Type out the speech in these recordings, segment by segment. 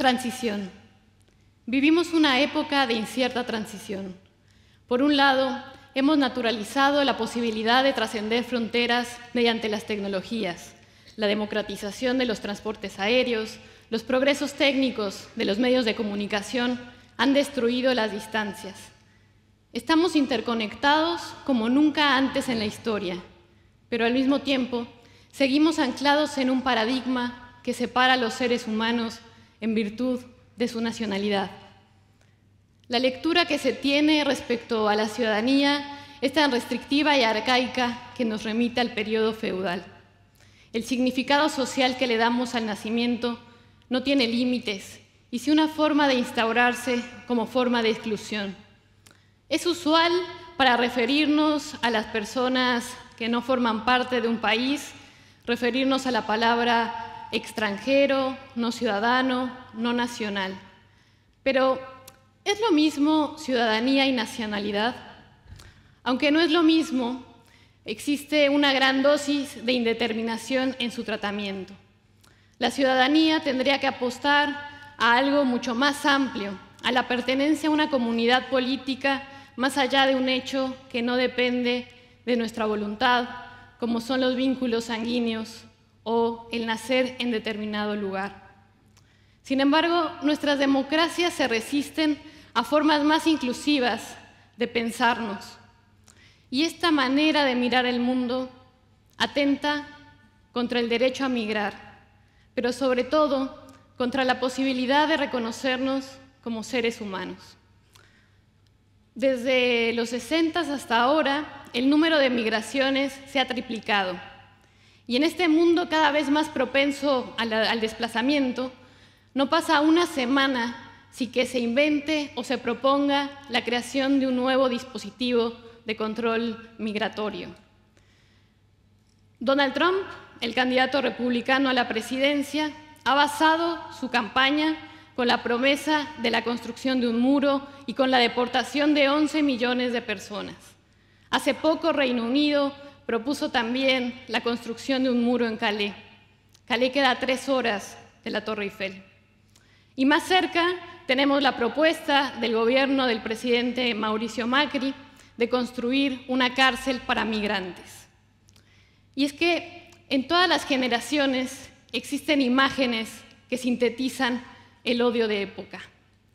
Transición. Vivimos una época de incierta transición. Por un lado, hemos naturalizado la posibilidad de trascender fronteras mediante las tecnologías, la democratización de los transportes aéreos, los progresos técnicos de los medios de comunicación han destruido las distancias. Estamos interconectados como nunca antes en la historia, pero al mismo tiempo seguimos anclados en un paradigma que separa a los seres humanos en virtud de su nacionalidad. La lectura que se tiene respecto a la ciudadanía es tan restrictiva y arcaica que nos remite al periodo feudal. El significado social que le damos al nacimiento no tiene límites y es una forma de instaurarse como forma de exclusión. Es usual para referirnos a las personas que no forman parte de un país, referirnos a la palabra extranjero, no ciudadano, no nacional. Pero, ¿es lo mismo ciudadanía y nacionalidad? Aunque no es lo mismo, existe una gran dosis de indeterminación en su tratamiento. La ciudadanía tendría que apostar a algo mucho más amplio, a la pertenencia a una comunidad política más allá de un hecho que no depende de nuestra voluntad, como son los vínculos sanguíneos o el nacer en determinado lugar. Sin embargo, nuestras democracias se resisten a formas más inclusivas de pensarnos. Y esta manera de mirar el mundo atenta contra el derecho a migrar, pero sobre todo contra la posibilidad de reconocernos como seres humanos. Desde los 60 hasta ahora, el número de migraciones se ha triplicado. Y en este mundo cada vez más propenso al desplazamiento, no pasa una semana sin que se invente o se proponga la creación de un nuevo dispositivo de control migratorio. Donald Trump, el candidato republicano a la presidencia, ha basado su campaña con la promesa de la construcción de un muro y con la deportación de 11 millones de personas. Hace poco, Reino Unido propuso también la construcción de un muro en Calais. Calais queda a 3 horas de la Torre Eiffel. Y más cerca tenemos la propuesta del gobierno del presidente Mauricio Macri de construir una cárcel para migrantes. Y es que en todas las generaciones existen imágenes que sintetizan el odio de época.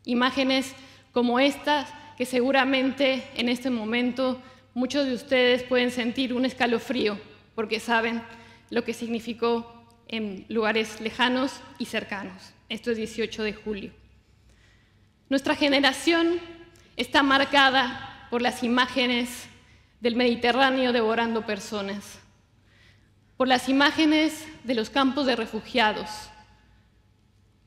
Imágenes como estas que seguramente en este momento muchos de ustedes pueden sentir un escalofrío porque saben lo que significó en lugares lejanos y cercanos. Esto es 18 de julio. Nuestra generación está marcada por las imágenes del Mediterráneo devorando personas, por las imágenes de los campos de refugiados,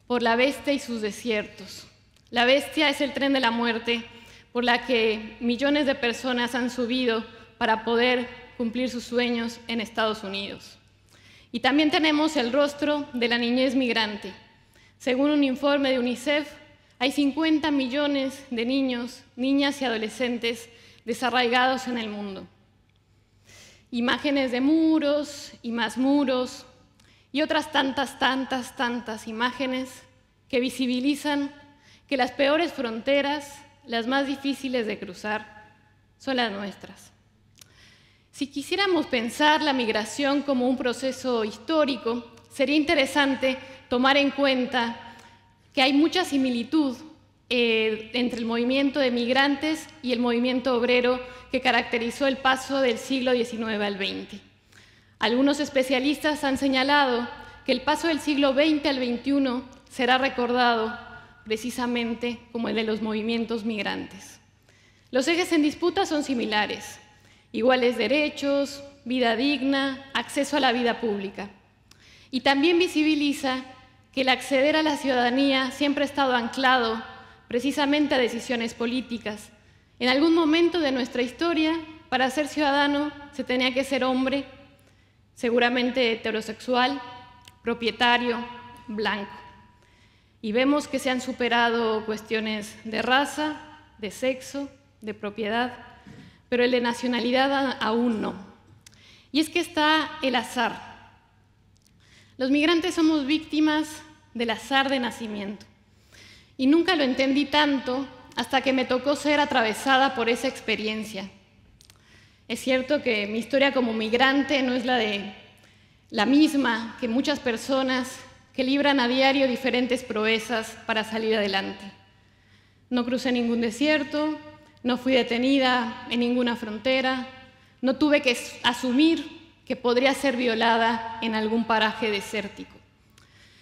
por la bestia y sus desiertos. La bestia es el tren de la muerte por la que millones de personas han subido para poder cumplir sus sueños en Estados Unidos. Y también tenemos el rostro de la niñez migrante. Según un informe de UNICEF, hay 50 millones de niños, niñas y adolescentes desarraigados en el mundo. Imágenes de muros y más muros y otras tantas imágenes que visibilizan que las peores fronteras, las más difíciles de cruzar, son las nuestras. Si quisiéramos pensar la migración como un proceso histórico, sería interesante tomar en cuenta que hay mucha similitud entre el movimiento de migrantes y el movimiento obrero que caracterizó el paso del siglo XIX al XX. Algunos especialistas han señalado que el paso del siglo XX al XXI será recordado precisamente como el de los movimientos migrantes. Los ejes en disputa son similares: iguales derechos, vida digna, acceso a la vida pública. Y también visibiliza que el acceder a la ciudadanía siempre ha estado anclado precisamente a decisiones políticas. En algún momento de nuestra historia, para ser ciudadano se tenía que ser hombre, seguramente heterosexual, propietario, blanco. Y vemos que se han superado cuestiones de raza, de sexo, de propiedad, pero el de nacionalidad aún no. Y es que está el azar. Los migrantes somos víctimas del azar de nacimiento. Y nunca lo entendí tanto hasta que me tocó ser atravesada por esa experiencia. Es cierto que mi historia como migrante no es la misma que muchas personas que libran a diario diferentes proezas para salir adelante. No crucé ningún desierto, no fui detenida en ninguna frontera, no tuve que asumir que podría ser violada en algún paraje desértico.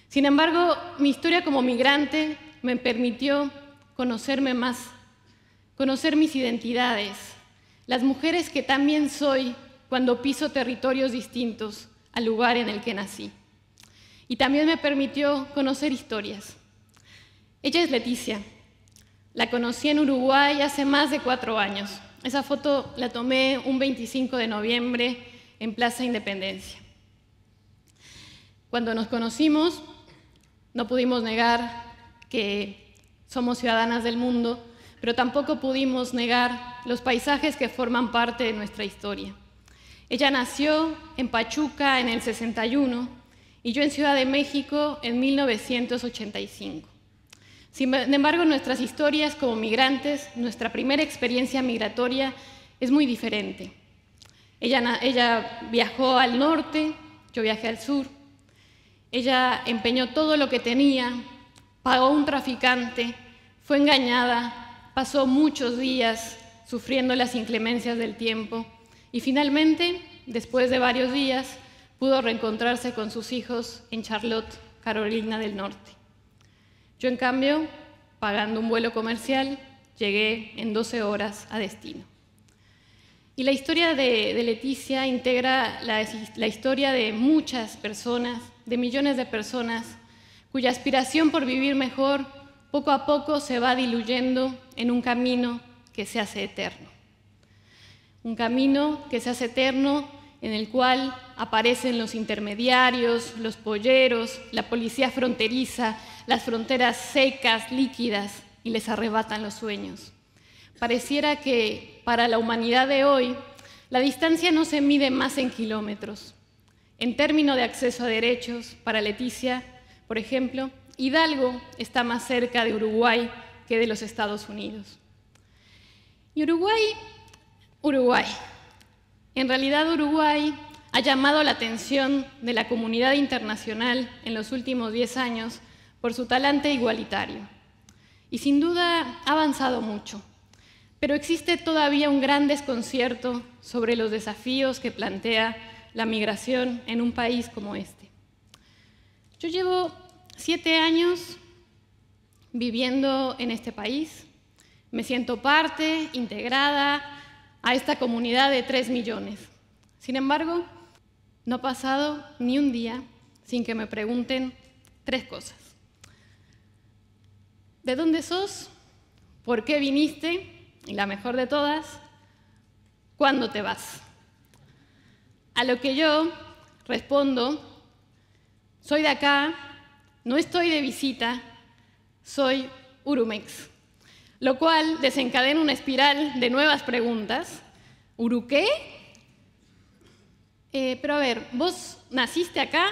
Sin embargo, mi historia como migrante me permitió conocerme más, conocer mis identidades, las mujeres que también soy cuando piso territorios distintos al lugar en el que nací. Y también me permitió conocer historias. Ella es Leticia. La conocí en Uruguay hace más de 4 años. Esa foto la tomé un 25 de noviembre en Plaza Independencia. Cuando nos conocimos, no pudimos negar que somos ciudadanas del mundo, pero tampoco pudimos negar los paisajes que forman parte de nuestra historia. Ella nació en Pachuca en el 61 y yo en Ciudad de México en 1985. Sin embargo, nuestras historias como migrantes, nuestra primera experiencia migratoria es muy diferente. Ella viajó al norte, yo viajé al sur. Ella empeñó todo lo que tenía, pagó a un traficante, fue engañada, pasó muchos días sufriendo las inclemencias del tiempo y finalmente, después de varios días, pudo reencontrarse con sus hijos en Charlotte, Carolina del Norte. Yo, en cambio, pagando un vuelo comercial, llegué en 12 horas a destino. Y la historia de Leticia integra la historia de muchas personas, de millones de personas, cuya aspiración por vivir mejor poco a poco se va diluyendo en un camino que se hace eterno. Un camino que se hace eterno en el cual aparecen los intermediarios, los polleros, la policía fronteriza, las fronteras secas, líquidas, y les arrebatan los sueños. Pareciera que para la humanidad de hoy, la distancia no se mide más en kilómetros. En términos de acceso a derechos, para Leticia, por ejemplo, Hidalgo está más cerca de Uruguay que de los Estados Unidos. Y Uruguay. En realidad, Uruguay ha llamado la atención de la comunidad internacional en los últimos 10 años por su talante igualitario. Y sin duda ha avanzado mucho, pero existe todavía un gran desconcierto sobre los desafíos que plantea la migración en un país como este. Yo llevo 7 años viviendo en este país, me siento parte, integrada a esta comunidad de 3 millones. Sin embargo, no ha pasado ni un día sin que me pregunten 3 cosas. ¿De dónde sos? ¿Por qué viniste? Y la mejor de todas, ¿cuándo te vas? A lo que yo respondo, soy de acá, no estoy de visita, soy Urumex. Lo cual desencadena una espiral de nuevas preguntas. ¿Uru qué? Pero a ver, ¿vos naciste acá?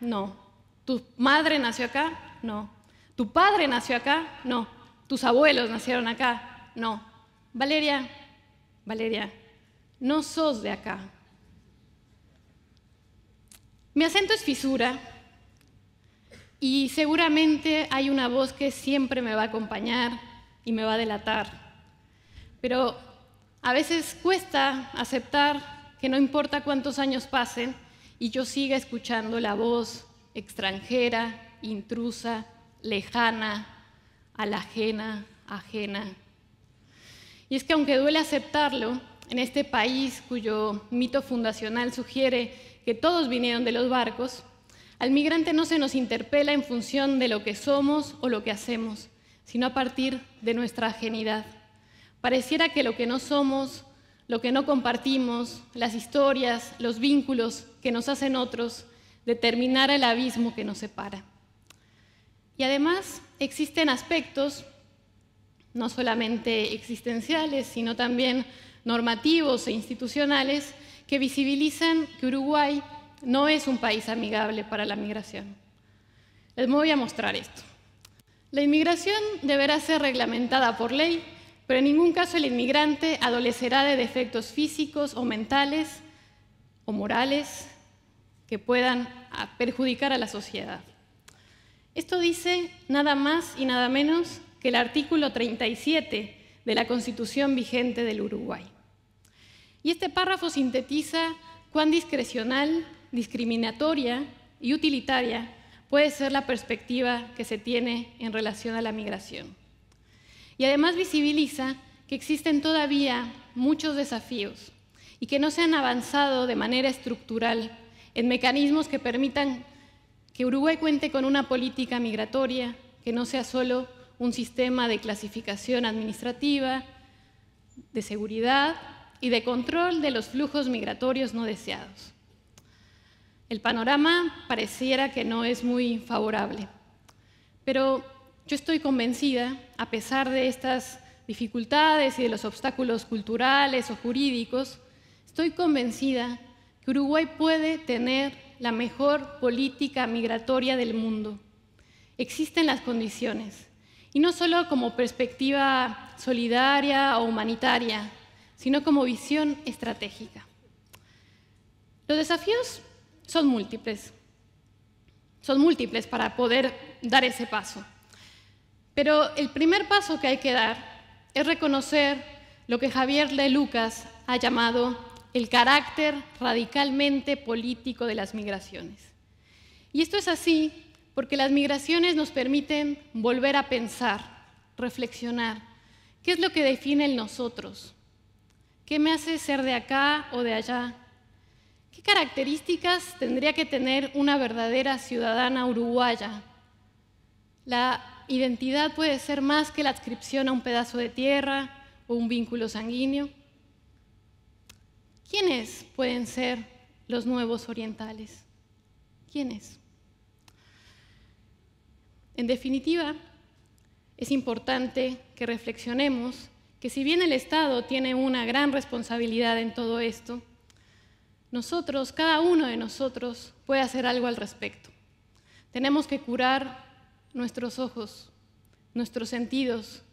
No. ¿Tu madre nació acá? No. ¿Tu padre nació acá? No. ¿Tus abuelos nacieron acá? No. Valeria, no sos de acá. Mi acento es fisura y seguramente hay una voz que siempre me va a acompañar y me va a delatar. Pero a veces cuesta aceptar que no importa cuántos años pasen y yo siga escuchando la voz extranjera, intrusa, lejana, alajena, ajena. Y es que aunque duele aceptarlo, en este país cuyo mito fundacional sugiere que todos vinieron de los barcos, al migrante no se nos interpela en función de lo que somos o lo que hacemos, sino a partir de nuestra ajenidad. Pareciera que lo que no somos, lo que no compartimos, las historias, los vínculos que nos hacen otros, determinara el abismo que nos separa. Y además existen aspectos no solamente existenciales, sino también normativos e institucionales que visibilizan que Uruguay no es un país amigable para la migración. Les voy a mostrar esto. La inmigración deberá ser reglamentada por ley, pero en ningún caso el inmigrante adolecerá de defectos físicos o mentales o morales que puedan perjudicar a la sociedad. Esto dice nada más y nada menos que el artículo 37 de la Constitución vigente del Uruguay. Y este párrafo sintetiza cuán discrecional, discriminatoria y utilitaria puede ser la perspectiva que se tiene en relación a la migración. Y además visibiliza que existen todavía muchos desafíos y que no se han avanzado de manera estructural en mecanismos que permitan que Uruguay cuente con una política migratoria que no sea solo un sistema de clasificación administrativa, de seguridad y de control de los flujos migratorios no deseados. El panorama pareciera que no es muy favorable, pero yo estoy convencida, a pesar de estas dificultades y de los obstáculos culturales o jurídicos, estoy convencida que Uruguay puede tener la mejor política migratoria del mundo. Existen las condiciones, y no solo como perspectiva solidaria o humanitaria, sino como visión estratégica. Los desafíos son múltiples para poder dar ese paso. Pero el primer paso que hay que dar es reconocer lo que Javier de Lucas ha llamado el carácter radicalmente político de las migraciones. Y esto es así porque las migraciones nos permiten volver a pensar, reflexionar. ¿Qué es lo que define el nosotros? ¿Qué me hace ser de acá o de allá? ¿Qué características tendría que tener una verdadera ciudadana uruguaya? La identidad puede ser más que la adscripción a un pedazo de tierra o un vínculo sanguíneo. ¿Quiénes pueden ser los nuevos orientales? ¿Quiénes? En definitiva, es importante que reflexionemos que si bien el Estado tiene una gran responsabilidad en todo esto, nosotros, cada uno de nosotros, puede hacer algo al respecto. Tenemos que curar nuestros ojos, nuestros sentidos,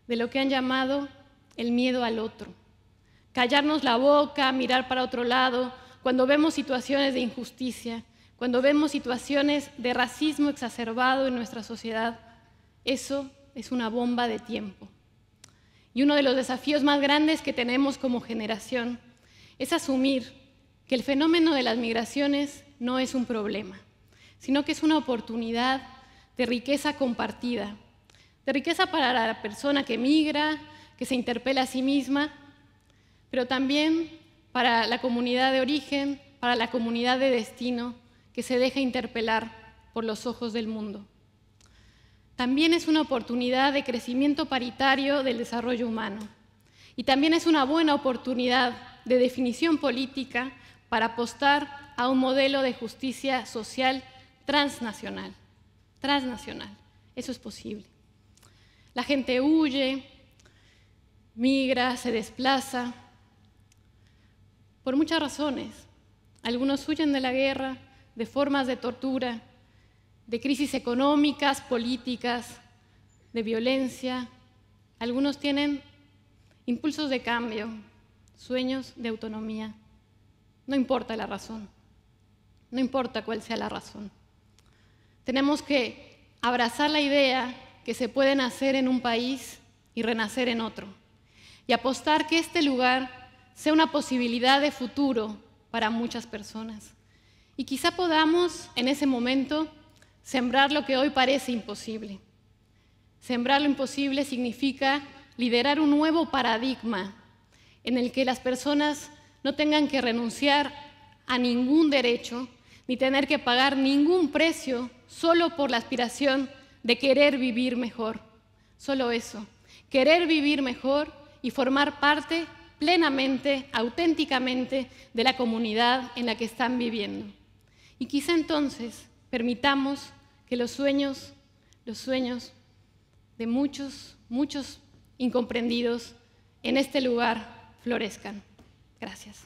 de lo que han llamado el miedo al otro. Callarnos la boca, mirar para otro lado, cuando vemos situaciones de injusticia, cuando vemos situaciones de racismo exacerbado en nuestra sociedad, eso es una bomba de tiempo. Y uno de los desafíos más grandes que tenemos como generación es asumir que el fenómeno de las migraciones no es un problema, sino que es una oportunidad de riqueza compartida, de riqueza para la persona que migra, que se interpela a sí misma, pero también para la comunidad de origen, para la comunidad de destino, que se deja interpelar por los ojos del mundo. También es una oportunidad de crecimiento paritario del desarrollo humano. Y también es una buena oportunidad de definición política para apostar a un modelo de justicia social transnacional. Transnacional. Eso es posible. La gente huye, migra, se desplaza, por muchas razones. Algunos huyen de la guerra, de formas de tortura, de crisis económicas, políticas, de violencia. Algunos tienen impulsos de cambio, sueños de autonomía. No importa la razón, no importa cuál sea la razón. Tenemos que abrazar la idea que se puede nacer en un país y renacer en otro, y apostar que este lugar sea una posibilidad de futuro para muchas personas. Y quizá podamos, en ese momento, sembrar lo que hoy parece imposible. Sembrar lo imposible significa liderar un nuevo paradigma en el que las personas no tengan que renunciar a ningún derecho ni tener que pagar ningún precio solo por la aspiración de querer vivir mejor. Solo eso, querer vivir mejor y formar parte plenamente, auténticamente de la comunidad en la que están viviendo. Y quizá entonces permitamos que los sueños de muchos incomprendidos en este lugar florezcan. Gracias.